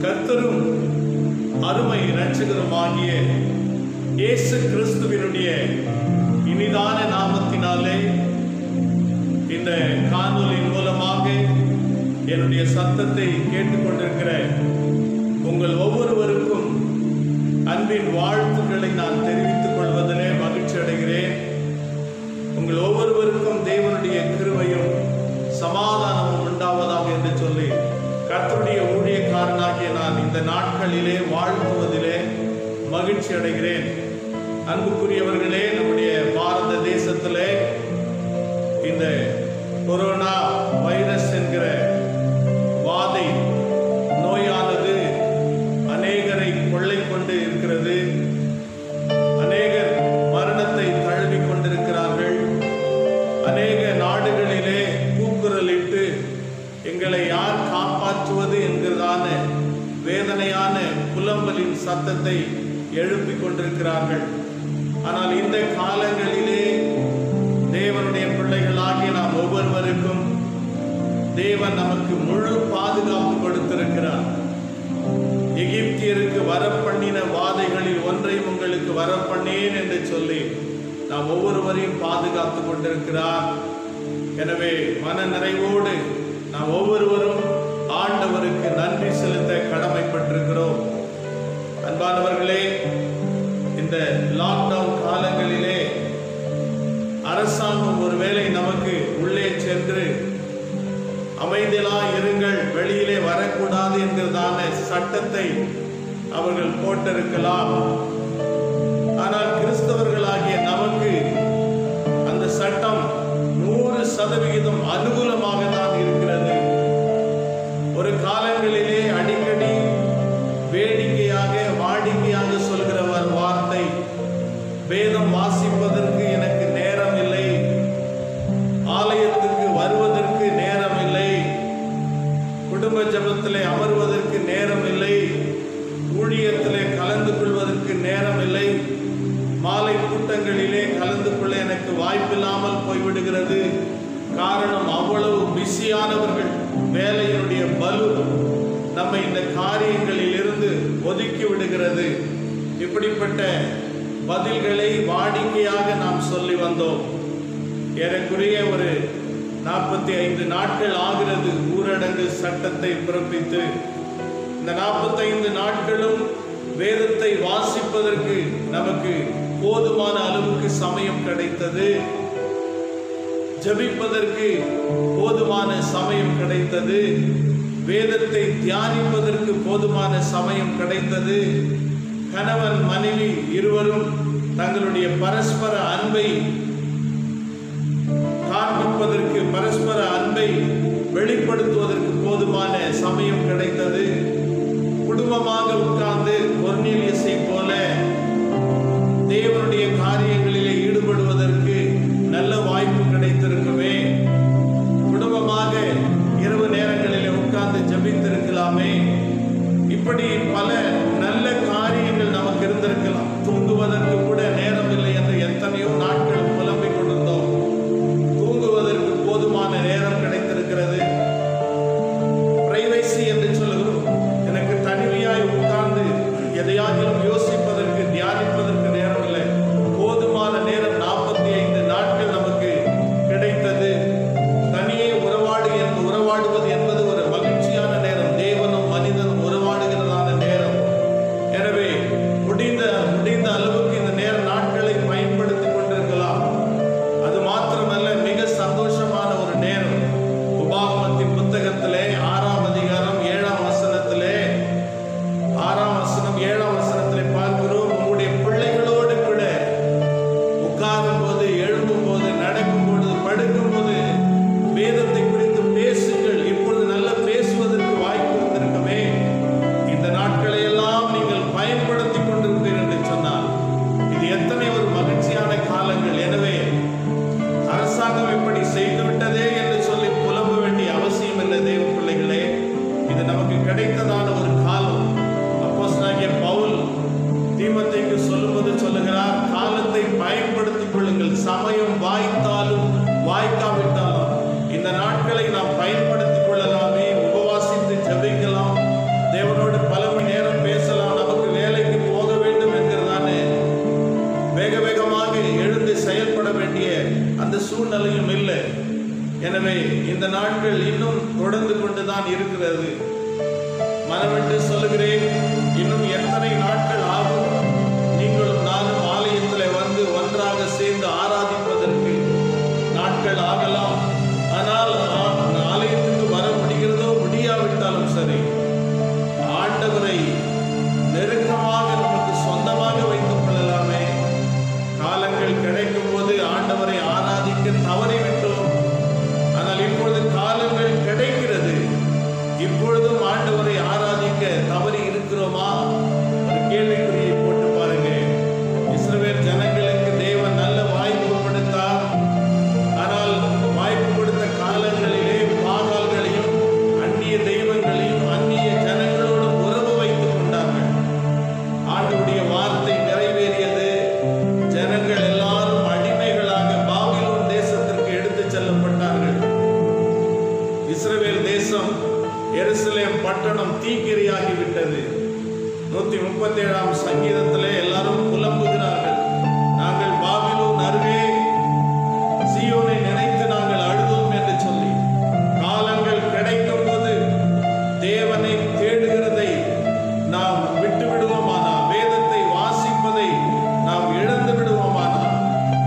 கர்த்தரும் அருமை இரட்சகருமாகிய இயேசு கிறிஸ்துவினுடைய இனிதான நாமத்தினாலே இந்த காணொலியின் மூலமாக என்னுடைய சத்தத்தை கேட்டுக்கொண்டிருக்கிற உங்கள் ஒவ்வொருவருக்கும் அன்பின் வாழ்த்துக்களை நான் தெரிவித்துக் கொள்வதிலே மகிழ்ச்சி அடைகிறேன். உங்கள் ஒவ்வொருவருக்கும் தேவனுடைய கிருபையும் சமாதானமும் உண்டாவதாக என்று சொல்லி கர்த்தருடைய ஊழியக்காரனாகிய நான் இந்த நாட்களிலே வாழ்த்துவதிலே மகிழ்ச்சி அடைகிறேன். அன்புக்குரியவர்களே, நம்முடைய பாரத தேசத்திலே இந்த கொரோனா வைரஸ் என்கிற வாதை நோயானது அநேகரை கொள்ளை கொண்டு இருக்கிறது. அநேகர் மரணத்தை தழுவி கொண்டிருக்கிறார்கள். அநேக நாடுகளிலே கூக்குரலிட்டு எங்களை யார் காப்பாற்றுவது என்கிறதான வேதனையான புலம்பலின் சத்தத்தை எழுப்பிக் கொண்டிருக்கிறார்கள். ஆனால் இந்த காலங்களிலே தேவனுடைய பிள்ளைகளாகிய நாம் ஒவ்வொருவருக்கும் தேவன் நமக்கு முழு பாதுகாப்பு கொடுத்திருக்கிறார். எகிப்தியருக்கு வரப்பண்ணின வாதைகளில் ஒன்றை உங்களுக்கு வரப்பண்ணேன் என்று சொல்லி நாம் ஒவ்வொருவரையும் பாதுகாத்து கொண்டிருக்கிறார். எனவே மன நிறைவோடு நாம் ஒவ்வொருவரும் ஆண்டவருக்கு நன்றி செலுத்த கடமைப்பட்டிருக்கிறோம். அன்பானவர்களே, இந்த லாக்டவுன் காலங்களிலே அரசாங்கம் ஒருவேளை நமக்கு உள்ளே சென்று அமைதியாக இருங்கள், வெளியிலே வரக்கூடாது என்கிறதான சட்டத்தை அவர்கள் போட்டிருக்கலாம். ஆனால் கிறிஸ்தவர்களாகிய நமக்கு அந்த சட்டம் 100% அனுகூலமாக தான் இருக்கிறது. ஒரு காலங்களிலே அடிக்கடி வேடிக்கையாக வாடிக்கையாக சொல்கிற வார்த்தை, வேதம் வாசிப்பதற்கு எனக்கு நேரம் இல்லை, ஆலயத்துக்கு வருவதற்கு நேரம் இல்லை, குடும்ப ஜெபத்திலே அமர்வதற்கு நேரம் இல்லை, ஊழியத்திலே கலந்து கொள்வதற்கு நேரம் இல்லை, மாலை கூட்டங்களிலே கலந்து கொள்ள எனக்கு வாய்ப்பில்லாமல் போய்விடுகிறது. காரணம், அவ்வளவு பிஸியானவர்கள். வேலையினுடைய பலு நம்மை இந்த காரியங்களில் இருந்து ஒதுக்கி விடுகிறது. இப்படிப்பட்ட பதில்களை வாடிக்கையாக நாம் சொல்லி வந்தோம். ஏறக்குறைய ஒரு 45 நாட்கள் ஆகிறது ஊரடங்கு சட்டத்தை பிறப்பித்து. இந்த 45 நாட்களும் வேதத்தை வாசிப்பதற்கு நமக்கு போதுமான அளவுக்கு சமயம் கிடைத்தது. ஜெபிப்பதற்கு போதுமான சமயம் கிடைத்தது. வேதத்தை தியானிப்பதற்கு போதுமான சமயம் கிடைத்தது. கணவன் மனைவி இருவரும் தங்களுடைய பரஸ்பர அன்பை காண்பிப்பதற்கு, பரஸ்பர அன்பை வெளிப்படுத்துவதற்கு போதுமான சமயம் கிடைத்தது. குடும்பமாக உட்கார்ந்து கொர்நேலியஸை போல தேவனுடைய காரியங்களிலே ஈடுபடுவதற்கு நல்ல வாய்ப்பு கிடைத்திருக்குமே. குடும்பமாக இரவு நேரங்களிலே உட்கார்ந்து ஜெபித்திருக்கலாமே. இப்படி பல நல்ல காரியங்கள் நமக்கு இருந்திருக்கலாம். தூங்குவதற்கு கூட நேரம் இல்லை என்று எத்தனையோ நாட்கள் புலம்பிக் கொண்டிருந்தோம். தூங்குவதற்கு போதுமான நேரம் கிடைத்திருக்கிறது. பிரைவசி என்று சொல்லுகிறோம். எனக்கு தனிமையாய் உட்கார்ந்து எதையாகிலும் யோசிப்பதற்கு, தியானிப்பதற்கு நேரம் இல்லை. போதுமான நேரம் 45 நாட்கள் நமக்கு கிடைத்தது. தனியே உறவாடுவது என்பது ஒரு மகிழ்ச்சியான நேரம். தேவனும் மனிதனும் உறவாடுகிறதான நேரம். எனவே முடிந்த இருக்கிறது. மனமிட்டு சொல்லுகிறேன், இன்னும் எத்தனை நாட்கள் ஆகும் நீங்களும் நானும் ஆலயத்தில் வந்து ஒன்றாக சேர்ந்து ஆராதிப்பதற்கு? நாட்கள் ஆகலாம். ஆனால் ஆலயத்துக்கு வர முடிகிறதோ முடியாவிட்டாலும் சரி, ஆண்டவரை நெருக்கமாக நமக்கு சொந்தமாக வைத்துக் கொள்ளலாமே. காலங்கள் கிடைக்கும் போது ஆண்டவரை ஆராதிக்க தவறிவிட்டோம். ஆனால் இப்பொழுது காலங்கள் கிடைக்கிறது. இப்பொழுதும் ஆண்டவரை ஆராதிக்க தவறி இருக்கிறோமா? ஒரு கேள்விக்குறியை போட்டு பாருங்க. இஸ்ரவேல் ஜனங்களுக்கு தேவன் நல்ல வாய்ப்பு கொடுத்தார். ஆனால் வாய்ப்பு கொடுத்த காலங்களிலே பாகால்களையும் அந்நிய தெய்வங்களையும் அந்நிய ஜனங்களோடு உறவு வைத்துக் கொண்டார்கள். ஆண்டவருடைய வார்த்தை நிறைவேறியது. ஜனங்கள் எல்லாரும் அடிமைகளாக பாபிலோன் தேசத்திற்கு எடுத்துச் செல்லப்பட்டார்கள். இஸ்ரவேல் தேசம், எருசலேம் பட்டணம் தீக்கிரையாகிவிட்டது. 137ஆம் சங்கீதத்திலே எல்லாரும் புலம்புகிறார்கள். நாங்கள் பாபிலோன் அருகே சீயோனை நினைத்து நாங்கள் அழுதோம் என்று சொல்லி. காலங்கள் கிடைக்கும் போது தேவனை தேடுகிறதை நாம் விட்டு விடுவோமானால், வேதத்தை வாசிப்பதை நாம் இழந்து விடுவோமானால்,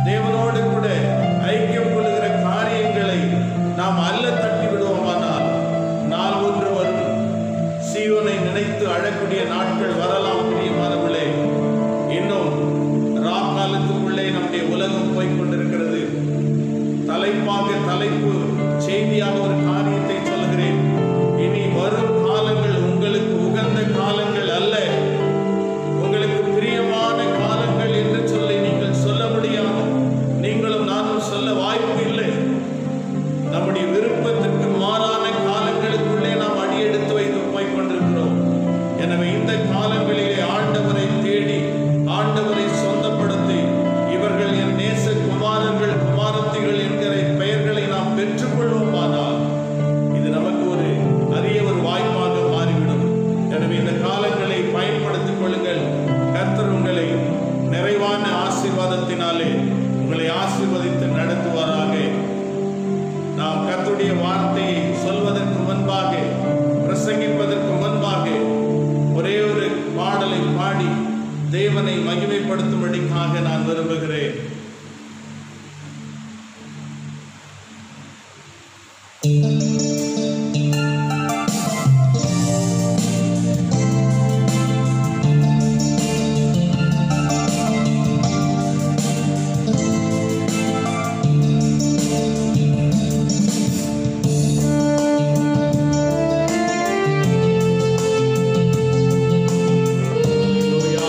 தேவனோடு கூட ஐக்கியம் கொள்ளுகிற காரியங்களை நாம் அல்ல தட்டி விடுவோமானால், நாள் ஒன்று வரும், சீயோனை நினைத்து அழக்கூடிய நாட்கள் வரலாம். பிரியமானவர்களே, இன்னும் ராக்காலத்துக்குள்ளே நம்முடைய உலகம் போய்கொண்டிருக்கிறது. தலைப்பு செய்தியாக ஒரு காரியத்தை சொல்கிறேன். இனி வரும் காலங்கள் உங்களுக்கு உகந்த காலங்கள் அல்ல, உங்களுக்கு பிரியமான காலங்கள் என்று சொல்லி நீங்கள் சொல்ல முடியாது. நீங்களும் நானும் சொல்ல வாய்ப்பு இல்லை. நம்முடைய விருப்பத்திற்கு மாறான காலங்களுக்குள்ளே நாம் அடியெடுத்து வைத்து போய்கொண்டிருக்கிறோம். எனவே இந்த காலங்களிலே ஆண்டவரை தேடி, ஆண்டவரை சொந்தப்படுத்தி, இவர்கள் என் நேச குமாரர்கள் குமாரத்திகள் என்கிற பெயர்களை நாம் பெற்றுக்கொள்வோமானால் இது நமக்கு ஒரு அரிய ஒரு வாய்ப்பாக மாறிவிடும். எனவே இந்த காலங்களை பயன்படுத்திக் கொள்ளுங்கள். கர்த்தர் உங்களை நிறைவான ஆசீர்வாதத்தினாலே உங்களை ஆசீர்வதித்து நடத்துவாராக. நாம் கர்த்தருடைய வார்த்தையை சொல்வதற்கு முன்பாக, பிரசங்கிப்பதற்கு முன்பாக ஒரே ஒரு பாடலை பாடி தேவனை மகிமைப்படுத்தும்படிக்காக நான் விரும்புகிறேன். Hallelujah.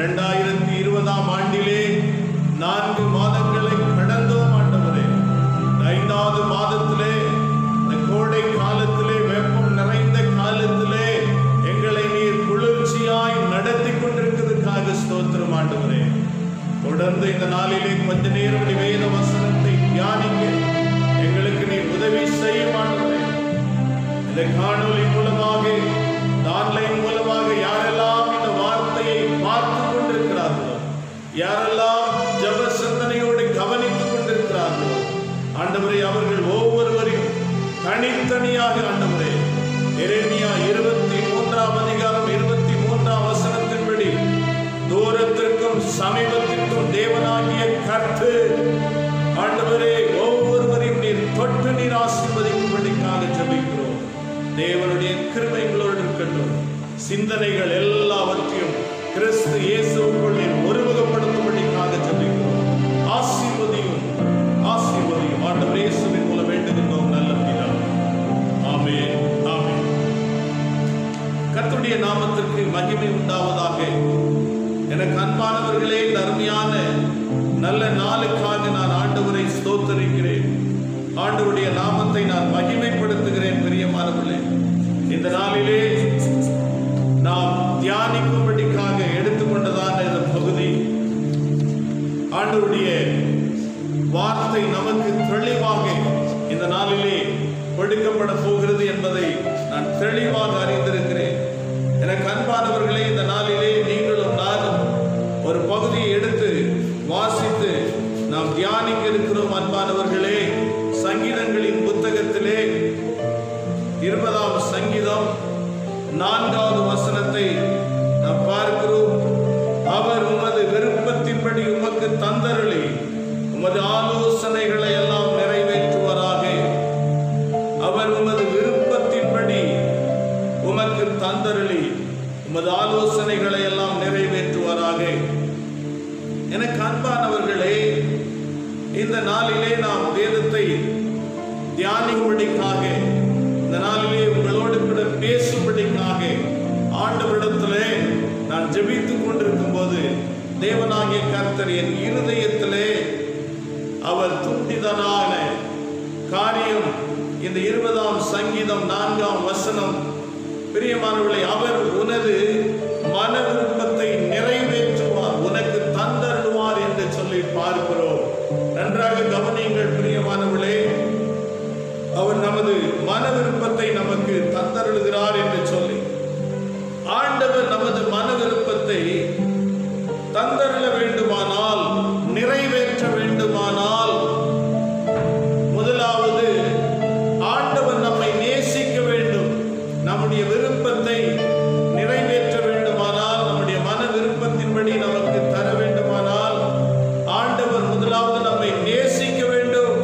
2020ஆம் ஆண்டிலே 4 மாதங்களை கடந்தோம் ஆண்டவரே. 5வது மாதத்திலே இந்த கோடை காலத்திலே, வெப்பம் நிறைந்த காலத்திலே எங்களை நீர் குளிர்ச்சியாய் நடத்தி கொண்டிருக்கிறதுக்காக ஸ்தோத்திரம் ஆண்டவரே. தொடர்ந்து இந்த நாளிலே கொஞ்ச நேரம் வேத வசனத்தை தியானிக்க எங்களுக்கு நீ உதவி செய்ய ஆண்டவரே. இந்த காணொலி மூலமாக, ஆன்லைன் மூலமாக யாரெல்லாம் இந்த வார்த்தையை பார்த்து கொண்டிருக்கிறார்களோ, யாரெல்லாம் ஜெப சிந்தனையோடு கவனித்துக் கொண்டிருக்கிறார்களோ ஆண்டவரே, அவர்கள் ஒவ்வொருவரையும் தனித்தனியாக ஆண்டவரே, எரேமியா 23ஆம் அதிகாரம் 23ஆம் வசனத்தின்படி தூரத்திற்கும் சமீபத்திற்கும் தேவனாகிய கர்த்தர் ஆண்டவரே ஒவ்வொருவரையும் நீர் தொட்டு நீர் ஆசீர்வதிக்கும்படிக்காக ஜெபிக்கிறோம். தேவனுடைய கிருபைகளோடு இருக்கட்டும். சிந்தனைகள் எல்லாவற்றையும் கிறிஸ்து இயேசுவுக்குள் நீர் ஒருமுகப்படுத்தும்படிக்காக ஜெபிக்கிறோம். ஆசீர்வதியும் ஆசீர்வதியும் ஆண்டவர் இயேசுவின் மூலம் வேண்டுகின்றோம் நல்ல பிதாவே. ஆமென் ஆமென். கர்த்தருடைய நாமத்திற்கு மகிமை உண்டாவதாக. எனக்கு அன்பானவர்களே, இந்த அருமையான நல்ல நாளுக்காக நான் ஆண்டவரை ஸ்தோத்திரிக்கிறேன். ஆண்டவருடைய நாமத்தை நான் மகிமைப்படுத்துகிறேன். பிரியமானவர்களே, இந்த நாளிலே நாம் தியானிக்கும்படிக்காக எடுத்துக்கொண்டதான இந்த பகுதி, ஆண்டவருடைய வார்த்தை நமக்கு தெளிவாக இந்த நாளிலே கொடுக்கப்பட போகிறது என்பதை நான் தெளிவாக அறிந்திருக்கிறேன். எனக்கு அன்பானவர்களே, இந்த நாளிலே நீங்களும் நானும் ஒரு பகுதியை எடுத்து வாசித்து நாம் தியானிக்க இருக்கிறோம். அன்பானவர்களே, சங்கீதங்களின் புத்தகத்திலே 20ஆம் சங்கீதம் 4வது வசனத்தை நாம் பார்க்கிறோம். அவர் உமது விருப்பத்தின்படி உமக்கு தந்தருளி உமது ஆலோசனைகளை எல்லாம் நிறைவேற்றுவாராக. அவர் உமது விருப்பத்தின்படி உமக்கு தந்தருளி உமது ஆலோசனைகளை எல்லாம் நிறைவேற்றுவாராக. எனக்கு அன்பானவர்களே, இந்த நாளிலே நாம் வேதத்தை தியானிக்கும்படிக்காக, இந்த நாளிலே உங்களோடு கூட பேசும்படிக்காக ஆண்டவரிடத்திலே நான் ஜெபித்துக் கொண்டிருக்கும் போது தேவனாகிய கர்த்தர் என் இருதயத்திலே அவர் துண்டிதனான காரியம் இந்த 20ஆம் சங்கீதம் 4ஆம் வசனம், பிரியமானவர்களே, அவர் உனது மன விருப்பத்தை நிறைவேற்றுவார், உனக்கு தந்தருள்வார் என்று சொல்லி பார்க்கிறோம். நன்றாக கவனியுங்கள் பிரியமானவர்களே, அவர் நமது மன விருப்பத்தை நமக்கு தந்தருளுகிறார் என்று சொல்லி, ஆண்டவர் நமது மன விருப்பத்தை தந்தருள வேண்டுமானால், நிறைவேற்ற வேண்டுமானால், முதலாவது ஆண்டவர் நம்மை நேசிக்க வேண்டும். நம்முடைய விருப்பத்தை நிறைவேற்ற வேண்டுமானால், நம்முடைய மன விருப்பத்தின்படி நமக்கு தர வேண்டுமானால், ஆண்டவர் முதலாவது நம்மை நேசிக்க வேண்டும்.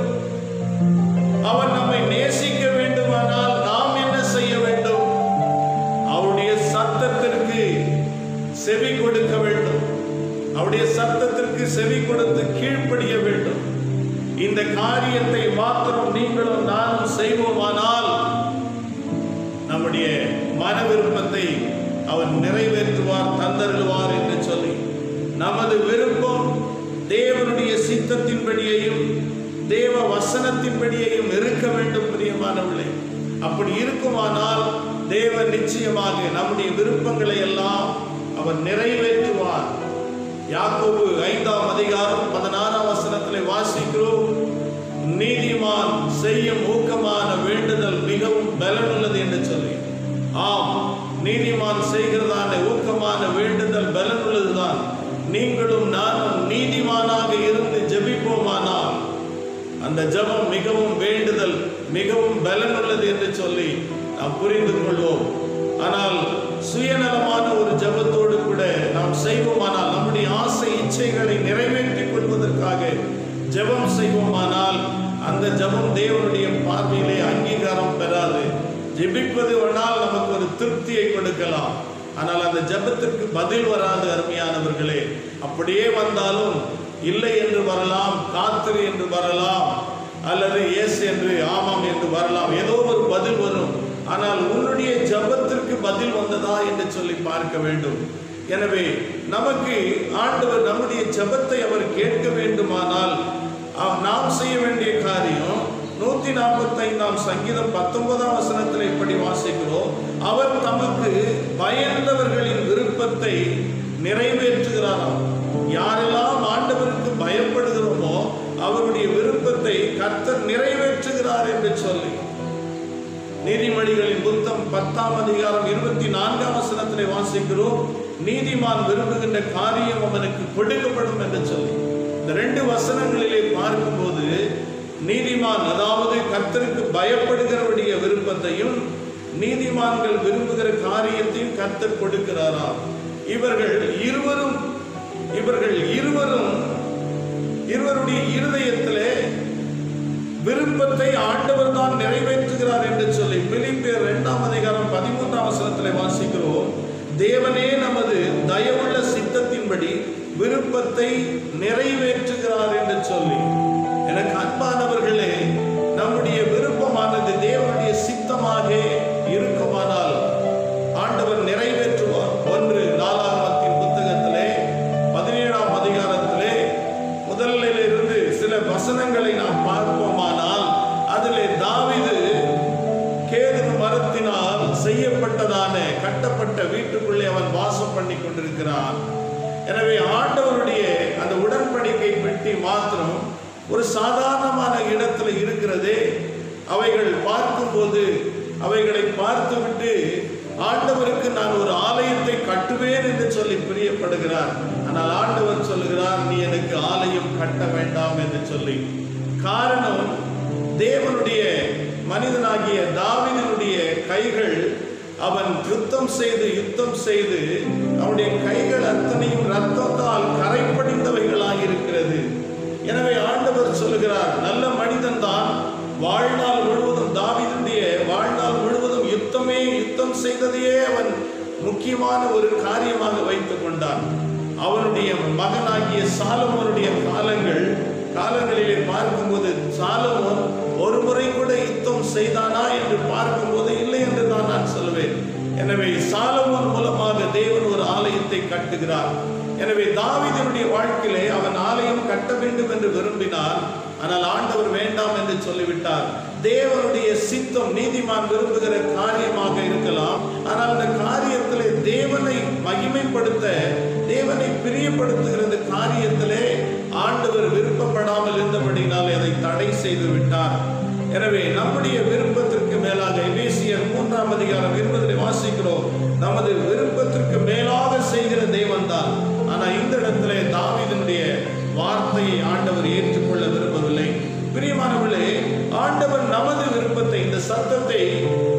அவர் நம்மை நேசிக்க வேண்டுமானால் நாம் என்ன செய்ய வேண்டும்? அவருடைய சத்தத்திற்கு செவி கொடுக்க வேண்டும். அவருடைய சத்தத்திற்கு செவி கொடுத்து கீழ்ப்படிய வேண்டும். இந்த காரியத்தை மாத்திரம் நீங்களும் நானும் செய்வோமானால் நம்முடைய மன விருப்பத்தை அவர் நிறைவேற்றுவார், தந்தருள்வார் என்று சொல்லி, நமது விருப்பம் தேவனுடைய சித்தத்தின்படியையும் தேவ வசனத்தின்படியையும் இருக்க வேண்டும். பிரியமானவர்களே, அப்படி இருக்குமானால் தேவன் நிச்சயமாக நம்முடைய விருப்பங்களை எல்லாம் அவர் நிறைவேற்றுவார். யாக்கோபு 5ஆம் அதிகாரம் 16ஆம் வசனத்திலே வாசிக்கிறோம், நீதிமான் செய்யும் ஊக்கமான வேண்டுதல் மிகவும் பலனுள்ளது என்று சொல்லி. ஆம், நீதிமான் செய்கிறதான ஊக்கமான வேண்டுதல் பலனுள்ளதுதான். நீங்களும் நானும் நீதிமானாக இருந்து ஜெபிப்போமானால் அந்த ஜெபம் மிகவும் வேண்டுதல் மிகவும் பலனுள்ளது என்று சொல்லி நாம் புரிந்து கொள்வோம். ஆனால் சுயநலமான ஒரு ஜெபத்தோடு கூட நாம் செய்வோமானால், நம்முடைய ஆசை இச்சைகளை நிறைவேற்றிக் கொள்வதற்காக ஜெபம் செய்வோமானால் அந்த ஜெபம் தேவனுடைய பார்வையிலே அங்கீகாரம் பெறாது. ஜெபிப்பது வேணால் நமக்கு ஒரு திருப்தியை கொடுக்கலாம், ஆனால் அந்த ஜெபத்திற்கு பதில் வராது. அருமையானவர்களே, அப்படியே வந்தாலும் இல்லை என்று வரலாம், காத்திரு என்று வரலாம், அல்லது எஸ் என்று ஆமாம் என்று வரலாம், ஏதோ ஒரு பதில் வரும். ஆனால் உன்னுடைய ஜெபத்திற்கு பதில் வந்ததா என்று சொல்லி பார்க்க வேண்டும். எனவே நமக்கு ஆண்டவர் நம்முடைய ஜெபத்தை அவர் கேட்க வேண்டுமானால் நாம் செய்ய வேண்டிய காரியம் 145 சங்கீதம் 19 வசனத்தில் இப்படி வாசிக்கிறோம், அவர் தமக்கு பயந்தவர்களின் விருப்பத்தை நிறைவேற்றுகிறாராம். யாரெல்லாம் ஆண்டவருக்கு பயப்படுகிறோமோ அவருடைய விருப்பத்தை கர்த்தர் நிறைவேற்றுகிறார் என்று சொல்லி நீதிமொழிகளின் புத்தகம் 10 அதிகாரம் 24 வசனத்திலே வாசிக்கிறோம், நீதிமான் விரும்புகின்ற காரியம் அவனுக்கு கொடுக்கப்படும் என்று சொல்லி. இந்த 2 வசனங்களிலே பார்க்கும்போது நீதிமான், அதாவது கர்த்தருக்கு பயப்படுகிறவருடைய விருப்பத்தையும் நீதிமான்கள் விரும்புகிற காரியத்தையும் கர்த்தர் கொடுக்கிறாராம். இவர்கள் இருவரும் இருவருடைய இருதயத்திலே விருப்பத்தை ஆண்டவர் தான் நிறைவேற்றுகிறார் என்று சொல்லி பிலிப்பியர் 2 அதிகாரம் 13 வசனத்திலே வாசிக்கிறோம், தேவனே நமது தயவுள்ள சித்தத்தின்படி விருப்பத்தை நிறைவேற்றுகிறார் என்று சொல்லி. எனக்கு அன்பானவர்களே, நம்முடைய விருப்பமானது தேவனுடைய சித்தமாக இருக்குமானால் ஆண்டவர் நிறைவேற்றுவார். 1 நாளாகமத்தின் புத்தகத்திலே 17 அதிகாரத்திலே முதலிலிருந்து சில வசனங்களை நாம் பார்ப்போமானால் அதிலே தாவீது கேதுரு மரத்தினால் செய்யப்பட்டதான கட்டப்பட்ட வீட்டுக்குள்ளே அவன் வாசம் பண்ணி கொண்டிருக்கிறான். எனவே ஆண்டவருடைய அந்த உடன்படிக்கை பெட்டி மாத்திரம் ஒரு சாதாரணமான இடத்துல இருக்கிறதே. அவைகள் பார்க்கும்போது அவைகளை பார்த்துவிட்டு ஆண்டவருக்கு நான் ஒரு ஆலயத்தை கட்டுவேன் என்று சொல்லி பிரியப்படுகிறார். ஆனால் ஆண்டவர் சொல்லுகிறார், நீ எனக்கு ஆலயம் கட்ட வேண்டாம் என்று சொல்லி. காரணம், தேவனுடைய மனிதனாகிய தாவீதினுடைய கைகள், அவன் யுத்தம் செய்து அவனுடைய கைகள் அத்தனையும் இரத்தத்தால் கரைப்படிந்தவைகளாக இருக்கிறது. எனவே ஆண்டவர் சொல்லுகிறார், நல்ல மனிதன் தான் வாழ்நாள் முழுவதும், தாவீதுடைய வாழ்நாள் முழுவதும் யுத்தம் செய்ததையே அவன் முக்கியமான ஒரு காரியமாக வைத்துக் கொண்டான். அவனுடைய மகனாகிய சாலமோனுடைய காலங்களிலே பார்க்கும்போது சாலமோன் ஒரு முறை கூட யுத்தம் செய்தானா என்று பார்க்கும்போது இல்லை என்று தான் நான் சொல்லுவேன். எனவே சாலமோன் மூலமாக தேவன் ஒரு ஆலயத்தை கட்டுகிறார். எனவே தாவீதினுடைய வாழ்க்கையிலே அவன் ஆலயம் கட்ட வேண்டும் என்று விரும்பினார். ஆனால் ஆண்டவர் வேண்டாம் என்று சொல்லிவிட்டார். தேவனுடைய சித்தம் நீதிமான் விரும்புகிற காரியமாக இருக்கலாம். ஆனால் அந்த காரியத்திலே தேவனை மகிமைப்படுத்த, தேவனை பிரியப்படுத்துகிற இந்த காரியத்திலே ஆண்டவர் விருப்பப்படாமல் இருந்தபடினால் அதை தடை செய்து விட்டார். எனவே நம்முடைய விருப்பத்திற்கு மேலாக எபேசியர் 3 அதிகாரம் 20 வாசிக்கிறோம், நமது விருப்பத்திற்கு மேலாக செய்கிற தேவன் தான். ஆனால் இந்த இடத்திலே தாவீதினுடைய வார்த்தையை ஆண்டவர் ஏற்றுக்கொள்ள விரும்பவில்லை. பிரியமானவர்களே, ஆண்டவர் நமது விருப்பத்தை, இந்த சத்தத்தை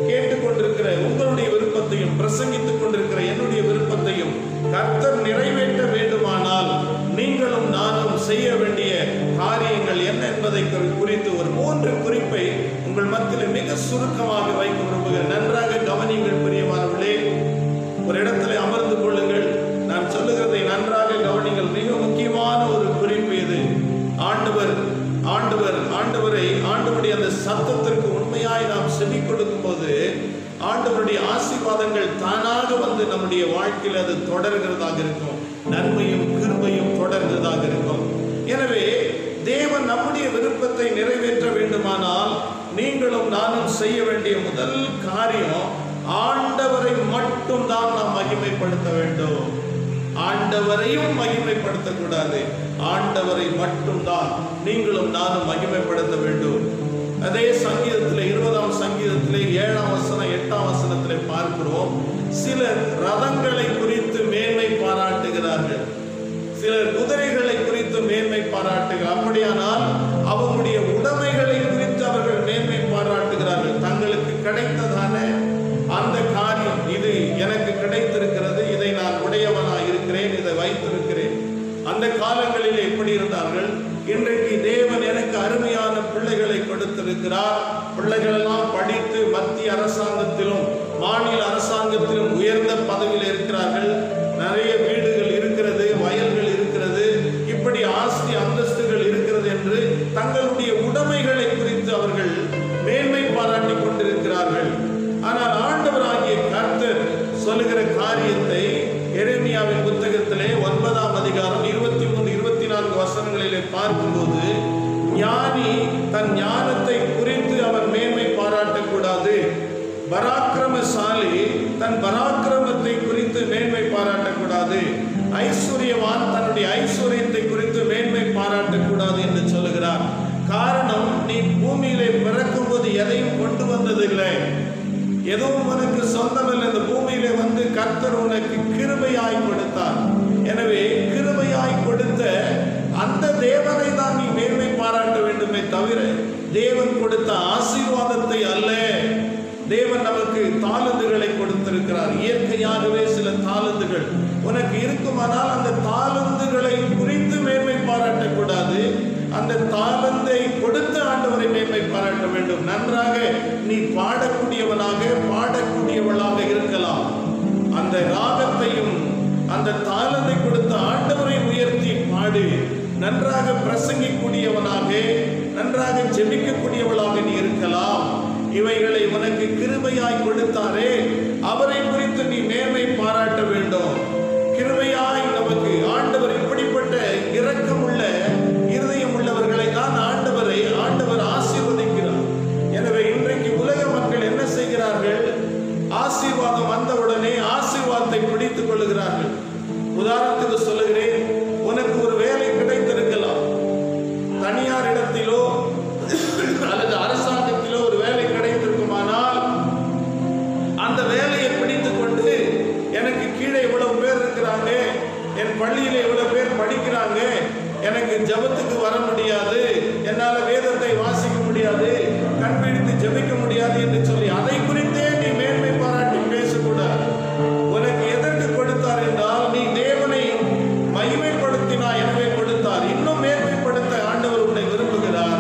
கேட்டுக்கொண்டிருக்கிற உங்களுடைய விருப்பத்தையும் பிரசங்கித்துக் கொண்டிருக்கிற என்னுடைய விருப்பத்தையும் கர்த்தர் நிறைவேற்ற வேண்டுமானால் நீங்களும் நானும் செய்ய வேண்டிய காரியங்கள் என்ன என்பதை குறித்து ஒரு 3 குறிப்பை உங்கள் மத்தியில் மிக சுருக்கமாக வைக்க விரும்புகிறேன். நன்றாக கவனிங்கள் பிரியமானவர்களே. ஒரு இடத்துல அமர்ந்து கொள்ளுங்கள். நான் சொல்லுகிறதை நன்றாக கவனிங்கள். மிக முக்கியமான ஒரு குறிப்பு இது. ஆண்டவருடைய அந்த சத்தத்திற்கு உண்மையாய் நாம் செவி கொடுக்கும் போது ஆண்டவருடைய ஆசீர்வாதங்கள் தானாக வந்து நம்முடைய வாழ்க்கையில் அது தொடர்கிறதாக இருக்கும். நன்மையும் கிருபையும் தொடர்கிறதாக இருக்கும். எனவே தேவன் நம்முடைய விருப்பத்தை நிறைவேற்ற வேண்டுமானால் நீங்களும் நானும் செய்ய வேண்டிய முதல் காரியம், ஆண்டவரை மட்டும் தான் நாம் மகிமைப்படுத்த வேண்டும். ஆண்டவரையும் மகிமைப்படுத்தக்கூடாது. ஆண்டவரை மட்டும் தான் நீங்களும் நானும் மகிமைப்படுத்த வேண்டும். அதே சங்கீதத்திலே 20 சங்கீதத்திலே 7 வசனம் 8 வசனத்திலே பார்க்கிறோம், சிலர் ரதங்களை குறித்து மேன்மை பாராட்டுகிறார்கள், சிலர் குதிரைகளை குறித்து மேன்மை பாராட்டுகிறார். அப்படியானால் அவர்களுடைய உடைமைகளை குறித்து அவர்கள் மேன்மை பாராட்டுகிறார்கள். தங்களுக்கு கிடைத்ததான அந்த காரியம், இது எனக்கு கிடைத்திருக்கிறது, இதை நான் உடையவனாக இருக்கிறேன், இதை வைத்திருக்கிறேன். அந்த காலங்களில் எப்படி இருந்தார்கள்? இன்றைக்கு தேவன் எனக்கு அருமையான பிள்ளைகளை கொடுத்திருக்கிறார். பிள்ளைகளெல்லாம் படித்து மத்திய அரசாங்கத்திலும் மாநில அரசாங்கத்திலும் உயர்ந்த பதவியில் இருக்கிறார்கள். நிறைய வீடுகள் இருக்கிறது, வயல்கள் இருக்கிறது, இப்படி ஆஸ்தி அந்தஸ்துகள் இருக்கிறது என்று தங்களுடைய உடைமைகளை குறித்து அவர்கள் மேன்மை பாராட்டி கொண்டிருக்கிறார்கள். ஆனால் ஆண்டவராகிய கர்த்தர் சொல்லுகிற காரியத்தை எரேமியாவின் பார்க்கும்போது ஞானி தன் ஞானத்தை குறித்து அவன் மேன்மை பாராட்டக்கூடாது. பராக்கிரமசாலி தன் பராக்கிரமத்தை குறித்து மேன்மை பாராட்டக்கூடாது. ஐஸ்வர்யவான் தன்னுடைய ஐஸ்வர்யத்தை குறித்து மேன்மை பாராட்டக்கூடாது என்று சொல்லுகிறார். காரணம், நீ பூமியிலே பிறக்கும் போது எதையும் கொண்டு வந்ததில்லை, எதுவும் உனக்கு சொந்தமில்லை. இந்த பூமியிலே வந்து கர்த்தர் உனக்கு கிருபையாய் கொடுத்தார். எனவே கிருபையாய் கொடுத்த அந்த தேவனை தான் நீ மேன்மை பாராட்ட வேண்டுமே தவிர தேவன் கொடுத்த ஆசீர்வாதத்தை அல்ல. தேவன் நமக்கு தாளந்துகளை கொடுத்திருக்கிறார். இயற்கையாகவே சில தாளந்துகள் உனக்கு இருக்குமானால் அந்த தாளந்துகளை குறித்து மேன்மை பாராட்டக்கூடாது. அந்த தாளந்தை கொடுத்த ஆண்டவரை மேன்மை பாராட்ட வேண்டும். நன்றாக நீ பாடக்கூடியவனாக பாடக்கூடியவளாக இருக்கலாம். அந்த ராகத்தையும் அந்த தாளந்தை கொடுத்த ஆண்டவரை உயர்த்தி பாடு. நன்றாக பிரசங்கிக்கூடியவனாக நன்றாக ஜெபிக்கக்கூடியவளாக நீ இருக்கலாம். இவைகளை உனக்கு கிருபையாய் கொடுத்தாரே, அவரை குறித்து நீ மேன்மை பாராட்ட வேண்டும். கிருபையாய் நமக்கு ஆண்டவர் இப்படிப்பட்ட இரக்கமுள்ள இருதயம் உள்ளவர்களை தான் ஆண்டவர் ஆசீர்வதிக்கிறார். எனவே இன்றைக்கு உலக மக்கள் என்ன செய்கிறார்கள்? ஆசீர்வாதம் வந்தவுடனே ஆசீர்வாதத்தை பிடித்துக் கொள்ளுகிறார்கள். உதாரணத்துக்கு சொல்லுகிறேன், உனக்கு ஒரு வேலை கிடைத்திருக்கலாம். தனியார் இடத்திலோ அல்லது அரசாங்கத்திலோ ஒரு வேலை கிடைத்திருக்குமானால் அந்த வேலையை பிடித்துக் கொண்டு எனக்கு கீழே இவ்வளவு பேர் இருக்கிறாங்க, என் பள்ளியில இவ்வளவு பேர் படிக்கிறாங்க, எனக்கு ஜபத்துக்கு வர முடியாது, என்னால வேதத்தை வாசிக்க முடியாது, கண் பிடித்து ஜபிக்க முடியாது என்று சொல்லி அதை குறித்தே நீ மேன்மை பாராட்டி பேசக்கூடாது. உனக்கு எதற்கு கொடுத்தார் என்றால் நீ தேவனை மகிமைப்படுத்தினாய், எனவே கொடுத்தார். இன்னும் மேன்மைப்படுத்த ஆண்டவர் உன்னை விரும்புகிறார்.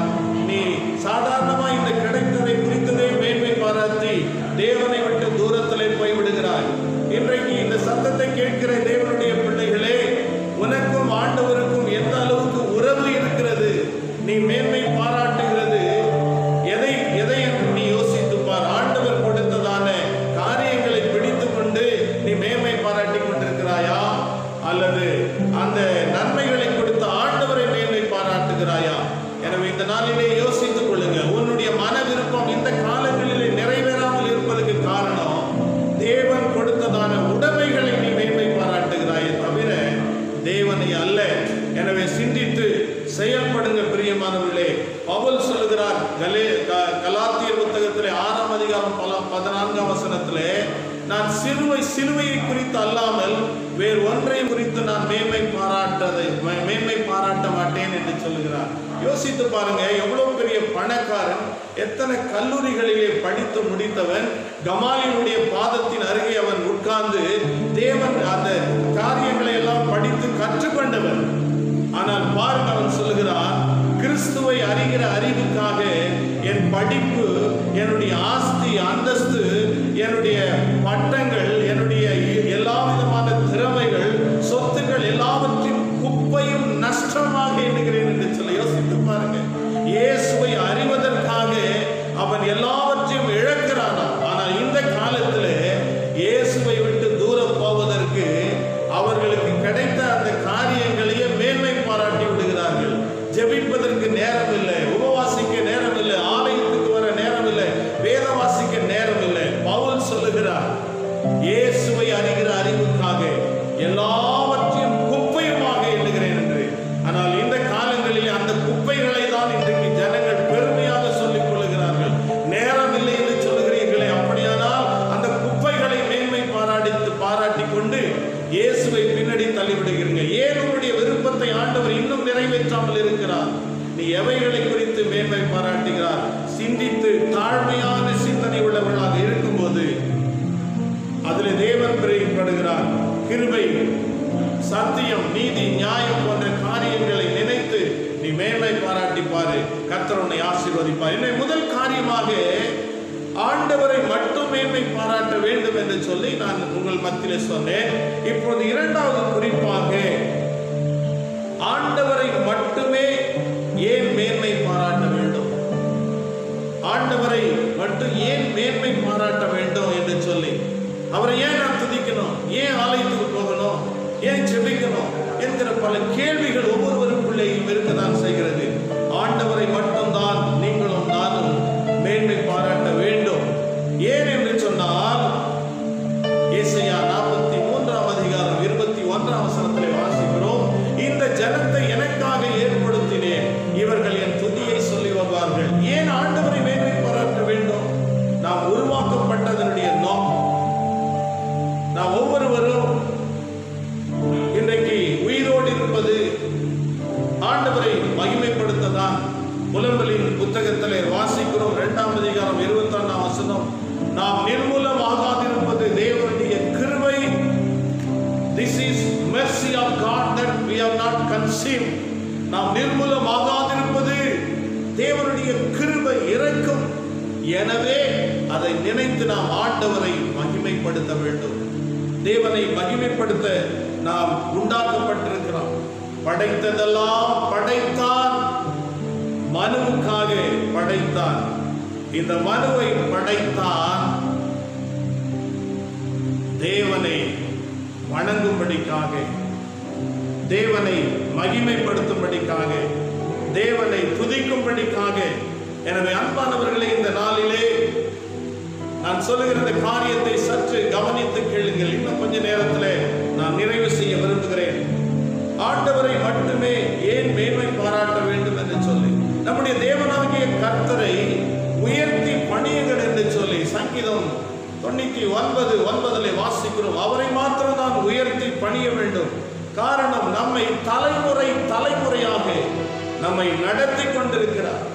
நீ சாதாரணமாக இந்த கிடைத்ததை குறித்ததே மேன்மை பாராட்டி தேவனை விட்டு தூரத்திலே போய்விடுகிறாய். இன்றைக்கு இந்த சத்தத்தை கேட்கிற தேவனுடைய பிள்ளைகளே, உனக்கும் ஆண்டவருக்கும் எந்த அளவுக்கு உறவு இருக்கிறது? நீ மேன்மை பாராட்டுகிறது எதை என்று நீ யோசித்துப்பார். ஆண்டவர் கொடுத்ததான காரியங்களை பிடித்துக் கொண்டு நீ மேன்மை பாராட்டி கொண்டிருக்கிறாயா, அல்லது அந்த நன்மைகளை கொடுத்த ஆண்டவரை மேன்மை பாராட்டுகிறாயா? எனவே இந்த நாளிலே யோசித்துக் கொள்ளுங்க. உன்னுடைய மன விருப்பம் இந்த காலங்களிலே நிறைவேறாமல் இருப்பதற்கு காரணம் தேவன் கொடுத்ததான உடைமைகளை நீ மேன்மை பாராட்டுகிறாயே தவிர தேவனை அல்ல. எனவே சிந்தித்து செயல்படுங்க பிரியமானவர்களே. பவுல் சொல்லுகிறார் கலாத்தியர் புத்தகத்திலே 6ஆம் அதிகாரம் 14ஆம் வசனத்திலே, நான் சிலுவையை குறித்து அல்லாமல் வேறு ஒன்றை குறித்து நான் மேன்மை பாராட்ட மாட்டேன் என்று சொல்லுகிறார். யோசித்து பாருங்க, எவ்வளவு பெரிய பணக்காரன், எத்தனை கல்லூரிகளிலே படித்து முடித்தவன், கமாலியனுடைய பாதத்தின் அருகே அவன் உட்கார்ந்து தேவன் அந்த காரியங்களை எல்லாம் படித்து கற்றுக்கொண்டவன். ஆனால் பாருங்க, அவன் சொல்லுகிறான், கிறிஸ்துவை அறிகிற அறிவுக்காக என் படிப்பு, என்னுடைய ஆஸ்தி அந்தஸ்து, என்னுடைய பட்டங்கள், என்னுடைய எல்லா விதமான திறமைகள், சொத்துக்கள் எல்லாவற்றையும் குப்பையும் நஷ்டமாக எண்ணுகிறேன் என்று சொல்ல. யோசித்து பாருங்க, இயேசுவை அறிவதற்காக அவன் எல்லாவற்றையும் இழக்கிறான். ஆனால் இந்த காலத்தில் இயேசுவை விட்டு தூரம் போவதற்கு அவர்களுக்கு கிடைத்த அந்த காரியங்களையே மேன்மை பாராட்டி விடுகிறார்கள். ஜெபிப்பதற்கு நேரம் இல்லை, உபவாசிக்க நேரம் இல்லை, ஆலயத்துக்கு வர நேரம் இல்லை, வேத வாசிக்க நேரம் இல்லை. பவுல் சொல்லுகிறார், இயேசுவை அறிகிற அறிவுக்காக எல்லாவற்றையும் குப்பையுமாக எண்ணுகிறேன் என்று. ஆனால் இந்த காலங்களில் அந்த குப்பைகளை தான் இன்றைக்கு ஜனங்கள் பெருமையாக சொல்லிக் கொள்ளுகிறார்கள். நேரம் இல்லை என்று சொல்லுகிறீர்களே, அப்படியானால் அந்த குப்பைகளை மேன்மை பாராட்டி கொண்டு இயேசுவை பின்னாடி தள்ளிவிடுகிறீங்க. ஏன் உங்களுடைய விருப்பத்தை ஆண்டவர் இன்னும் நிறைவேற்றாமல் இருக்கிறார்? நீ எவைகளை குறித்து மேன்மை பாராட்டுகிறார்? சிந்தித்து தாழ்மையான சிந்தனை உள்ளவர்களாக இருக்கும்போது அதில் தேவன் பிரியப்படுகிறார். கிருபை, சத்தியம், நீதி, நியாயம் போன்ற காரியங்களை நினைத்து நீ மேன்மை பாராட்டி பாரு. கர்த்தர் உன்னை ஆசீர்வதிப்பார். என்னை முதல் காரியமாக ஆண்டவரை மட்டும் மேன்மை பாராட்ட வேண்டும் என்று சொல்லி நான் உங்கள் மத்தியிலே சொன்னேன். இப்போது இரண்டாவது குறிப்பாக ஆண்டவரை மட்டுமே ஏன் மேன்மை பாராட்ட வேண்டும், ஆண்டவரை மட்டும் ஏன் மேன்மை பாராட்ட வேண்டும் என்று சொல்லி, அவரை ஏன் நான் துதிக்கணும், ஏன் ஆலயத்துக்கு போகணும், ஏன் ஜெபிக்கணும் என்கிற பல கேள்விகள் ஒவ்வொருவருக்குள்ளேயும் இருக்கதான் செய்கிறது. we have not conceived, நாம் நிர்மூலமாகாதிருப்பது தேவனுடைய கிருபை இரக்கம். எனவே அதை நினைத்து நாம் ஆண்டவரை மகிமைப்படுத்த வேண்டும். தேவனை மகிமைப்படுத்த நாம் உண்டாக்கப்பட்டிருக்கிறோம். படைத்ததெல்லாம் படைத்தான், மனுவுக்காக படைத்தான். இந்த மனுவை படைத்தான் தேவனை வணங்கும்படிக்காக, தேவனை மகிமைப்படுத்தும்படிக்காக, தேவனை துதிக்கும்படிக்காக. எனவே அன்பானவர்களே, இந்த நாளிலே நான் சொல்லுகிற இந்த காரியத்தை சற்று கவனித்து கேளுங்கள். இன்னும் கொஞ்ச நேரத்தில் நான் நிறைவு செய்ய விரும்புகிறேன். ஆண்டவரை மட்டுமே ஏன் மேன்மை பாராட்ட வேண்டும் என்று சொல்லி, நம்முடைய தேவனாகிய கர்த்தரை உயர்த்தி பணியுங்கள் என்று சொல்லி சங்கீதம் 99:9 வாசிக்கிறோம். அவரை மாத்திரம் தான் உயர்த்தி பணிய வேண்டும். காரணம், நம்மை தலைமுறை தலைமுறையாக நம்மை நடத்தி கொண்டிருக்கிறார்.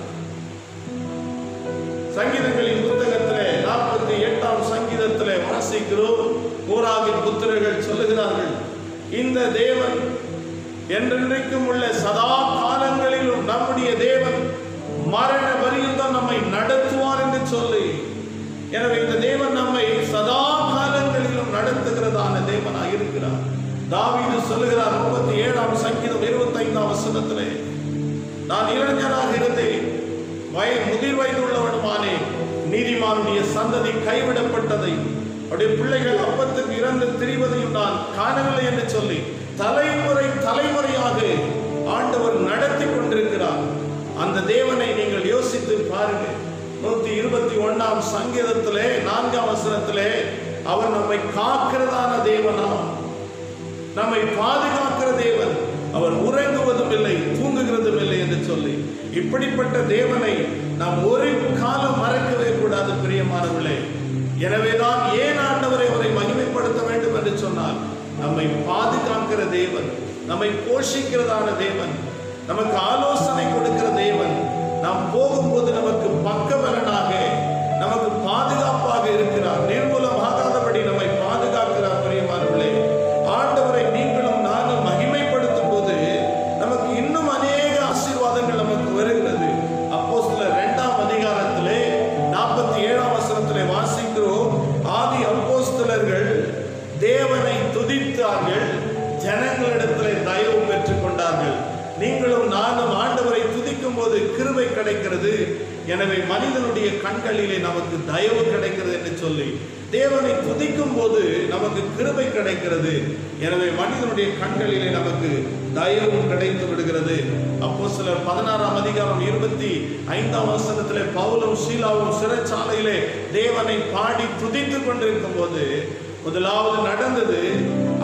சங்கீதங்களின் புத்தகத்திலே 48ஆம் சங்கீதத்திலே வாசிக்கிறோம். கோராகின் புத்திரர்கள் சொல்லுகிறார்கள், இந்த தேவன் என்றென்றைக்கும் உள்ள சதா காலங்களிலும் நம்முடைய தேவன் மரண பரியந்தம் நம்மை நடத்துவார் என்று சொல்லி. எனவே இந்த தேவன் நம்மை சதா காலங்களிலும் நடத்துகிறதான தேவனாக இருக்கிறார். தாவீது சொல்லுகிறார் 37ஆம் சங்கீதம் 25ஆம் வசனத்திலே, நான் இளைஞனாக இருந்தேன், முதிர் வயது உள்ளவனுமானே, நீதிமானுடைய சந்ததி கைவிடப்பட்டதை, அவருடைய பிள்ளைகள் அப்பத்துக்கு இறந்து திரிவதையும் நான் காணவில்லை என்று சொல்லி தலைமுறை தலைமுறையாக ஆண்டவர் நடத்தி கொண்டிருக்கிறார். அந்த தேவனை நீங்கள் யோசித்து பாருங்கள். 121ஆம் சங்கீதத்திலே 4ஆம் வசனத்திலே, அவர் நம்மை காக்கிறதான தேவனா, நம்மை பாதுகாக்கிற தேவன், அவர் உறங்குவதும் இல்லை தூங்குகிறதும் இல்லை என்று சொல்லி, இப்படிப்பட்ட தேவனை நாம் ஒரு காலம் மறக்கவே கூடாது பிரியமானவர்களே. எனவேதான் ஏன் ஆண்டவரை அவரை மகிமைப்படுத்த வேண்டும் என்று சொன்னால், நம்மை பாதுகாக்கிற தேவன், நம்மை போஷிக்கிறதான தேவன், நமக்கு ஆலோசனை கொடுக்கிற தேவன், நாம் போகும்போது நமக்கு பக்கபலனாக, நமக்கு பாதுகாப்பாக இருக்கிறார். நிர்மூலமாகாதபடி நம்மை பாதுகாக்கிறார். பிரியமானவர்களே, ஆண்டவரை நீங்களும் நானும் மகிமைப்படுத்தும் போது நமக்கு இன்னும் அநேக ஆசீர்வாதங்கள் நமக்கு வருகிறது. அப்போஸ்தலர் 2ஆம் அதிகாரத்திலே 47ஆம் வசனத்திலே வாசிக்கிறோம், ஆதி அப்போஸ்தலர்கள் தேவனை துதித்தார்கள், ஜனங்களிடத்திலே தயவு பெற்றுக் கொண்டார்கள். நீங்களும் நானும் ஆண்டவரை துதிக்கும் போது கிருபை கிடைக்கிறது. எனவே மனிதனுடைய கண்களிலே நமக்கு தயவு கிடைக்கிறது என்று சொல்லி, தேவனை துதிக்கும் போது நமக்கு கிருபை கிடைக்கிறது. எனவே மனிதனுடைய கண்களிலே நமக்கு தயவும் கிடைத்து விடுகிறது. அப்போஸ்தலர் 16ஆம் அதிகாரம் 25ஆம் வசனத்திலே, பவுலும் சீலாவும் சிறைச்சாலையிலே தேவனை பாடி துதித்துக் கொண்டிருக்கும் போது முதலாவது நடந்தது,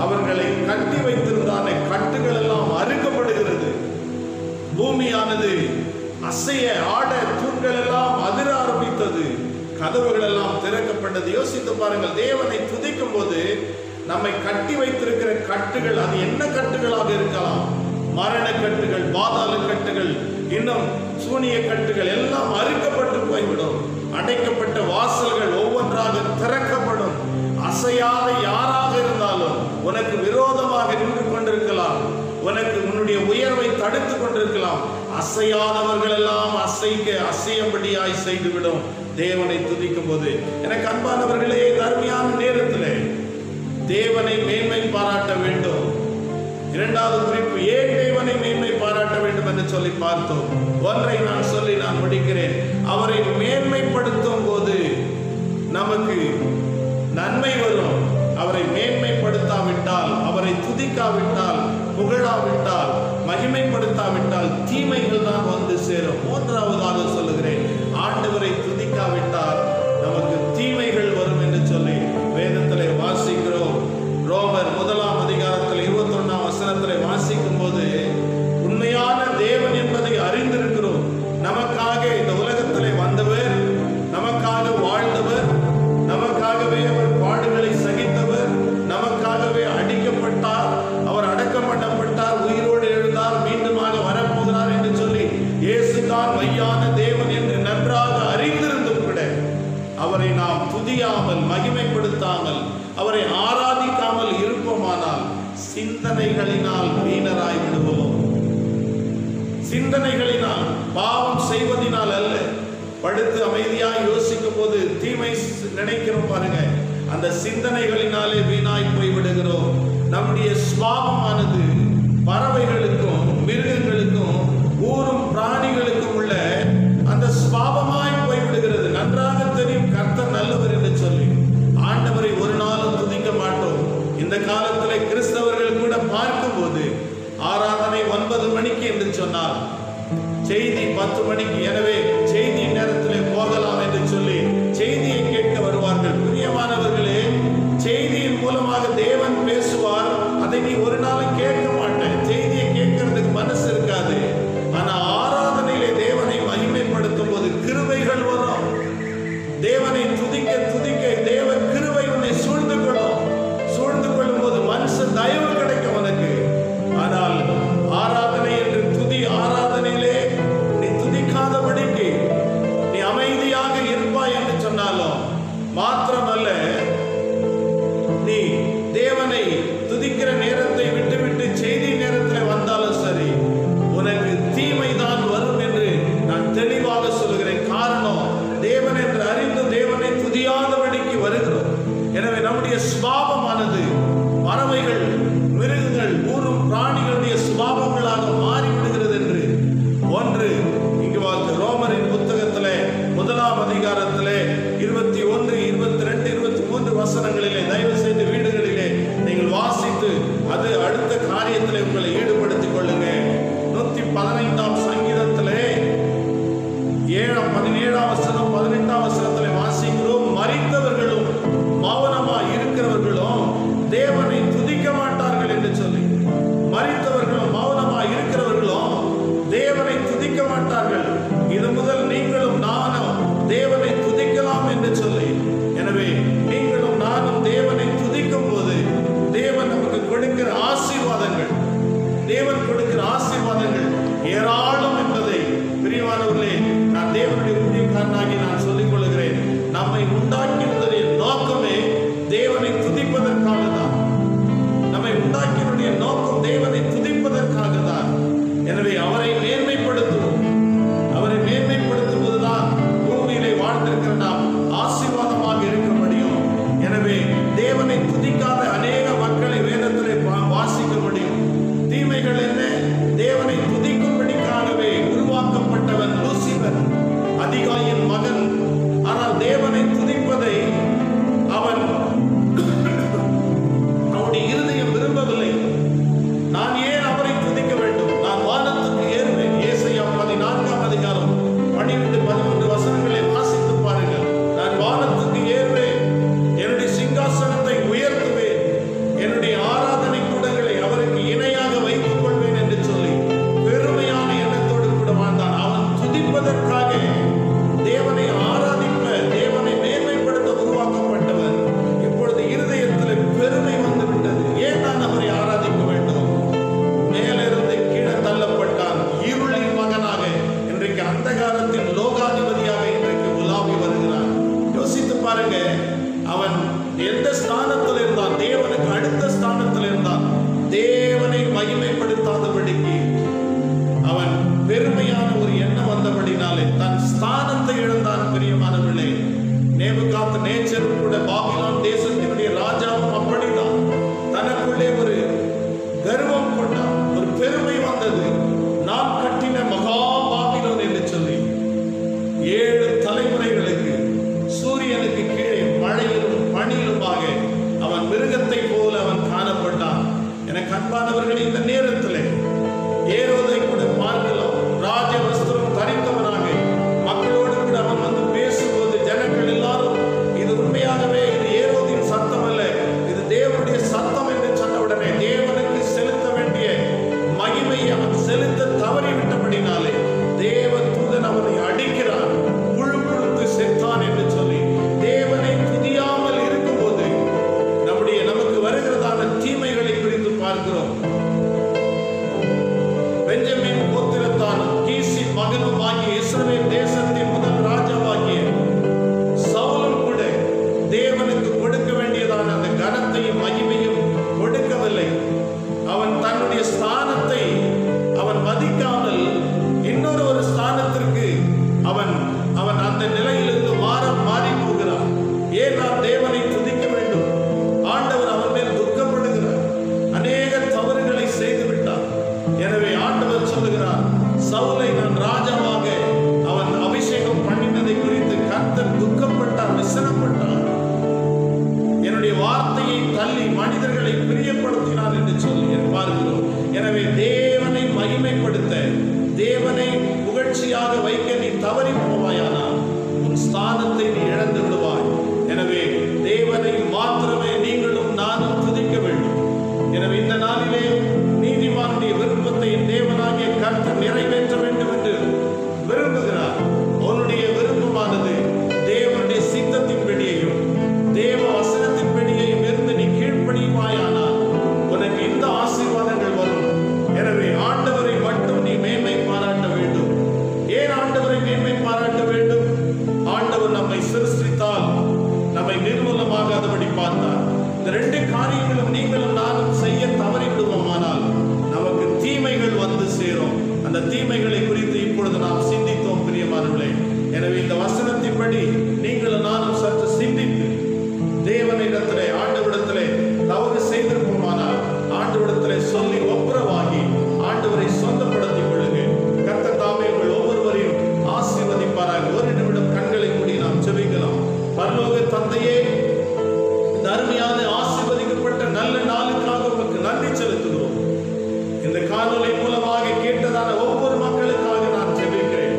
அவர்களை கட்டி வைத்திருந்தான கட்டுகள் எல்லாம் அறுக்கப்படுகிறது. பூமியானது அசைய ஆட, தூண்கள் எல்லாம் அதிர ஆரம்பித்தது, கதவுகள் எல்லாம் திறக்கப்பட்டது. யோசித்து பாருங்கள், தேவனை துதிக்கும் போது நம்மை கட்டி வைத்திருக்கிற கட்டுகள், அது என்ன கட்டுகளாக இருக்கலாம்? மரண கட்டுகள், பாதாள கட்டுகள், இன்னும் சூனிய கட்டுகள் எல்லாம் அறுக்கப்பட்டு போய்விடும். அடைக்கப்பட்ட வாசல்கள் ஒவ்வொன்றாக திறக்கப்படும். அசையாத யாராக இருந்தாலும் உனக்கு விரோதமாக நின்று கொண்டிருக்கலாம், உனக்கு உன்னுடைய உயர்வை தடுத்து கொண்டிருக்கலாம். அசையாதவர்கள் எல்லாம் அசையும்படியாய் செய்துவிடும் தேவனை துதிக்கும் போது. எனக்கு அன்பானவர்களே, தர்மியான நேரத்திலே தேவனை மேன்மை பாராட்ட வேண்டும். இரண்டாவது குறிப்பு, ஏன் தேவனை மேன்மை பாராட்ட வேண்டும் என்று சொல்லி பார்த்தோம். ஒன்றை நான் சொல்லி நான் முடிக்கிறேன். அவரை மேன்மைப்படுத்தும் போது நமக்கு நன்மை வரும். அவரை மேன்மைப்படுத்தாவிட்டால், அவரை துதிக்காவிட்டால், புகழாவிட்டால், மகிமைப்படுத்தாவிட்டால் தீமைகள் தான் வந்து சேரும். மூன்றாவதாக சொல்லுகிறேன், ஆண்டவரை துதிக்காவிட்டால் நமக்கு தீமைகள் வரும் என்று சொல்லி வேதத்திலே வாசிக்கிறோம். ரோமர் 1ஆம் அதிகாரத்தில் 21ஆம் வசனத்திலே வாசிக்கும் போது, உண்மையான தேவன் என்பதை அறிந்திருக்கிறோம். நமக்காக இந்த உலகத்திலே வந்தவர், நமக்காக வாழ்ந்தவர், நமக்காகவே அவர் பாடுகளை சகித்தவர், நமக்காகவே அடிக்கப்பட்டார், அவர் அடக்கம் பண்ணப்பட்டார், உயிரோடு சிந்தனைகளினால், பாவம் செய்வதனால் அல்ல. படுத்து அமைதியாக யோசிக்கும் போது தீமை நினைக்கிறோம் பாருங்க, அந்த சிந்தனைகளினாலே வீணாய் போய் விடுகிறோம். நம்முடைய சுபாவமானது பறவைகளுக்கும் மிருகங்களுக்கும் ஊரும் பிராணிகளுக்கும் உள்ள அந்த சுபாவமாய் போய் விடுகிறது. நன்றாக தெரியும் கர்த்தர் நல்லவர் என்று சொல்லி ஆண்டவரை ஒரு நாளும் துதிக்க மாட்டோம். இந்த காலத்தில் கிறிஸ்தவர்கள் கூட பார்க்கும்போது ஆராதனை 9 மணிக்கு என்று சொன்னால் செய்தி 10 மணிக்கு, எனவே செய்தி நேரத்தில் போகலாம் என்று சொல்லி செய்தியை கேட்க வருவார்கள். பிரியமானவர்களே, செய்தியின் மூலமாக தேவன் பேசுவார். அதை நீ ஒரு நாளும் கேட்க மாட்டேன், செய்தியை கேட்கறதுக்கு மனசு இருக்காது. ஆனா ஆராதனையிலே தேவனை மகிமைப்படுத்தும் போது கிருபைகள் வரும். தேவனை துதிக்க துதிக்க தேவ கிருபை உன்னை சூழ்ந்து கொள்ளும். சூழ்ந்து கொள்ளும் போது மனுஷ தயவு கிடைக்கும் உனக்கு. ஆனால் ஆராதனை என்று துதி, ஆராதனையிலே நீ துதிக்காதபடிக்கு நீ அமைதியாக இருப்பாய் என்று சொன்னாலும் மாத்திரமல்ல, நீ தேவனை துதிக்கிற நேரத்தை விட்டுவிட்டு செய்தி நேரத்தில் வந்தாலும் சரி, உனக்கு தீமைதான் வரும் என்று நான் தெளிவாக சொல்கிறேன். காரணம், தேவன் என்று அறிந்து தேவனை துதியாதபடிக்கு வருகிறோம். எனவே நம்முடைய சுபாவமானது பறவைகள், மிருகங்கள், ஊரும் பிராணிகளுடைய சுபாவங்களாக மாறிவிடுகிறது என்று ஒன்று இங்கு வாழ்த்து ரோமரின் புத்தகத்திலே 1ஆம் அதிகாரத்திலே 21, 22, 23 வசனங்களிலே தயவு செய்து வீடுகளிலே நீங்கள் வாசித்து அது அடுத்த காரியத்திலே உங்களை ஈடுபடுத்திக் கொள்ளுங்க. 115ஆம் சங்கீதத்திலே 17ஆம் வசனம் 18ஆம் வசனத்திலே வாசிக்கிறோம், மரித்தவர்களும் மௌனமாய் இருக்கிறவர்களும் தேவனை துதிக்க மாட்டார்கள் என்று சொல்லி. மரித்தவர்களும் மௌனமாய் இருக்கிறவர்களும் தேவனை துதிக்க மாட்டார்கள். இது முதல் நீங்களும் நானும் தேவனை துதிக்கலாம் என்று சொல்லி, எனவே நீங்களும் நானும் தேவனை துதிக்கும் போது தேவன் நமக்கு கொடுக்கிற ஆசீர்வாதங்கள், தேவன் கொடுக்கிற ஆசீர்வாதங்கள் ஏராளம் என்பதை பிரியமானவர்களே நான் தேவனுடைய ஊழியக்காரனாகி நான் சொல்லிக் கொள்கிறேன். நம்மை உண்டாக்கினதுடைய நோக்கமே தேவனை துதிப்பதற்காக தான். நம்மை உண்டாக்கினுடைய நோக்கம் தேவனை துதிப்பதற்காக தான். எனவே அவரை மேன்மைப்படுத்துவோம். அவரை மேன்மைப்படுத்தும் போதுதான் பூமியிலே வாழ்ந்திருக்கிற நாம் ஆசீர்வாதமாக இருக்க முடியும். எனவே தேவனை துதிக்காத அநேக மக்களை வேதத்திலே வாசிக்க முடியும். தீமைகள் என்ன? தேவனை துதிக்கும்படிக்காக சொல்லுகிறார், சவுலை நான் ராஜாவாக அவன் அபிஷேகம் பண்ணினதை குறித்து கர்த்தர் துக்கப்பட்டார், விசனப்பட்டார். என்னுடைய வார்த்தையை தள்ளி மனிதர்களை பிரியப்படுத்தினார் என்று சொல்லி பார்க்கிறோம். எனவே தேவனை மகிமைப்படுத்த, தேவனை புகழ்ச்சியாக வைக்க நீ தவறி போவாயானால் உன் ஸ்தானத்தை நீ இழந்து விடுவாய். எனவே தேவனை மாத்திரமே நீங்களும் நானும் துதிக்க வேண்டும். எனவே இந்த நாளிலே நீதிமானுடைய விருப்பத்தை தேவனாகிய கர்த்தர் நிறைவேற்ற வேண்டும் என்று விரும்புகிறார். உன்னுடைய விருப்பமானது தேவனுடைய சித்தத்தின்படியையும் தேவ வசனத்தின்படியையும் இருந்து நீ கீழ்ப்படிவாயானால் உனக்கு இந்த ஆசீர்வாதங்கள் வரும். எனவே ஆண்டவரை மட்டும் நீ மேன்மை பாராட்ட வேண்டும். ஏன் ஆண்டவரை மேன்மை பாராட்ட வேண்டும்? ஆண்டவர் நம்மை சிருஷ்டித்தால் நம்மை நிர்மூலமாகாதபடி பார்த்தார். இந்த ரெண்டு காரியங்களும் நீங்களும் நானும் செய்ய தவறி விடுவோமானால் நமக்கு தீமைகள் வந்து சேரும். அந்த தீமைகளை குறித்து இப்பொழுது நாம் சிந்தித்தோம் பிரியமானவர்களே. எனவே இந்த வசனத்தின்படி நீங்களும் நானும் சற்று சிந்தித்து தேவனிடத்திலே ஆண்டவரிடத்திலே தவறு செய்திருப்போமானால் ஆண்டவரிடத்திலே சொல்லி ஒப்புரவாகி ஆண்டவரை சொந்தப்படுத்திக் கொள்ளுங்க. கர்த்தர் தாமே உங்கள் ஒவ்வொருவரையும் ஆசீர்வதிப்பாராக. ஒரு நிமிடம் கண்களை மூடி நாம் ஜெபிக்கலாம். பரலோக தந்தையே, இந்த அருமையான ஆசீர்வதிக்கப்பட்ட நல்ல நாளுக்காக உங்களுக்கு நன்றி செலுத்துகிறோம். இந்த காணொளி மூலமாக கேட்டதான ஒவ்வொரு மக்களுக்காக நான் ஜெபிக்கிறேன்.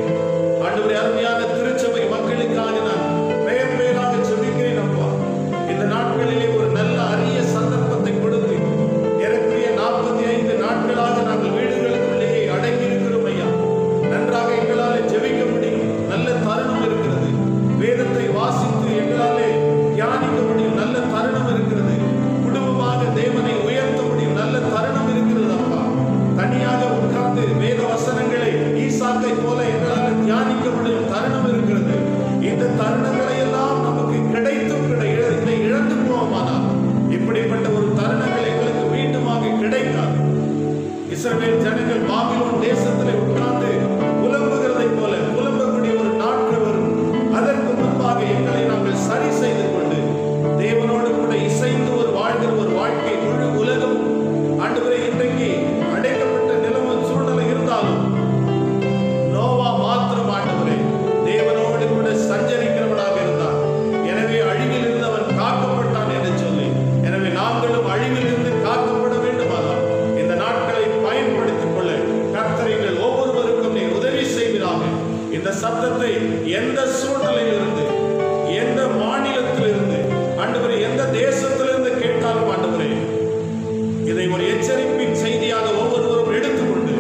ஆண்டவரே, அருமையான திருச்சபை மக்களுக்காக நான் பெயர் பெயராக ஜெபிக்கிறேன். அப்பா, இந்த நாட்களிலே ஒரு நல்ல அரிய சந்தர்ப்பத்தை கொடுத்து ஏறக்குறைய 45 நாட்களாக நாங்கள் வீடுகளுக்குள்ளேயே அடங்கி இருக்கிறோம் ஐயா. நன்றாக எங்களால் ஜெபிக்க முடியும், நல்ல தருணம் இருக்கிறது. வேதத்தை வாசித்து எங்களாலே தியானிக்க முடியும், நல்ல தருணம் இருக்கிறது. குடும்பமாக தேவனை உயர்த்த முடியும், நல்ல தருணம் இருக்கிறது. அப்பா, தனியாக உட்கார்ந்து வேத வசனங்களை ஈசாக்கை போல எங்களால் தியானிக்க முடியும், தருணம் இருக்கிறது. இந்த தருணங்களை எல்லாம் நமக்கு கிடைத்தும் இதை இழந்து போவோமானால் இப்படிப்பட்ட ஒரு தருணங்கள் எங்களுக்கு மீண்டுமாக கிடைக்காது. இஸ்ரவேல் ஜனங்கள் பாபிலோன் தேசத்திலே உட்கார்ந்து புலம்புகிறதை போல புலம்பக்கூடிய ஒரு நாட்கள் வரும். அதற்கு முன்பாக எங்களை நாங்கள் சரி செய்து கொண்டு தேவனோடு கூட இசைந்து ஒரு வாழ்கிற ஒரு வாழ்க்கை முழு உலகம் ஆண்டவரே இன்றைக்கு அடைக்கப்பட்ட நிலைமை சூழ்நிலை இருந்தாலும் நோவா மாத்திரம் ஆண்டவரே தேவனோடு கூட சஞ்சரிக்கிறவனாக இருந்தான். எனவே அழிவில் இருந்து அவன் காக்கப்பட்டான் என்று சொல்லி, எனவே நாங்களும் அழிவில் இருந்து காக்கப்பட வேண்டுமானால் இந்த நாட்களை பயன்படுத்திக் கொள்ள கர்த்தர் எங்கள் ஒவ்வொருவருக்கும் நீ உதவி செய்வீராக. இந்த சத்தத்தை எந்த சூழ்நிலையிலிருந்து, எந்த மாநிலத்திலிருந்து ஆண்டவரே, எந்த தேசத்திலிருந்து கேட்டாலும் ஆண்டவரே, இதை ஒரு எச்சரிப்பின் செய்தியாக ஒவ்வொருவரும் எடுத்துக்கொண்டு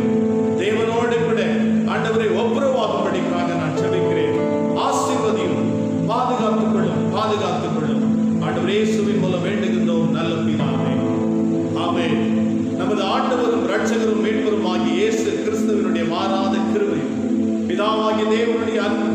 தேவனோடு கூட ஆண்டவரை ஒப்புரவாகும்படிக்காக நான் ஜெபிக்கிறேன். ஆசீர்வதியும், பாதுகாத்துக் கொள்ளும், பாதுகாத்துக் கொள்ளும். ஆண்டவரே, இயேசுவின் மூலம் வேண்டுகின்றோம் நல்ல பிதாவே, ஆமென். நமது ஆண்டவரும் இரட்சகரும் மீட்பரும் ஆகிய இயேசு கிறிஸ்துவினுடைய மாறாத கிருபை, பிதாவாகிய தேவனுடைய அன்பு,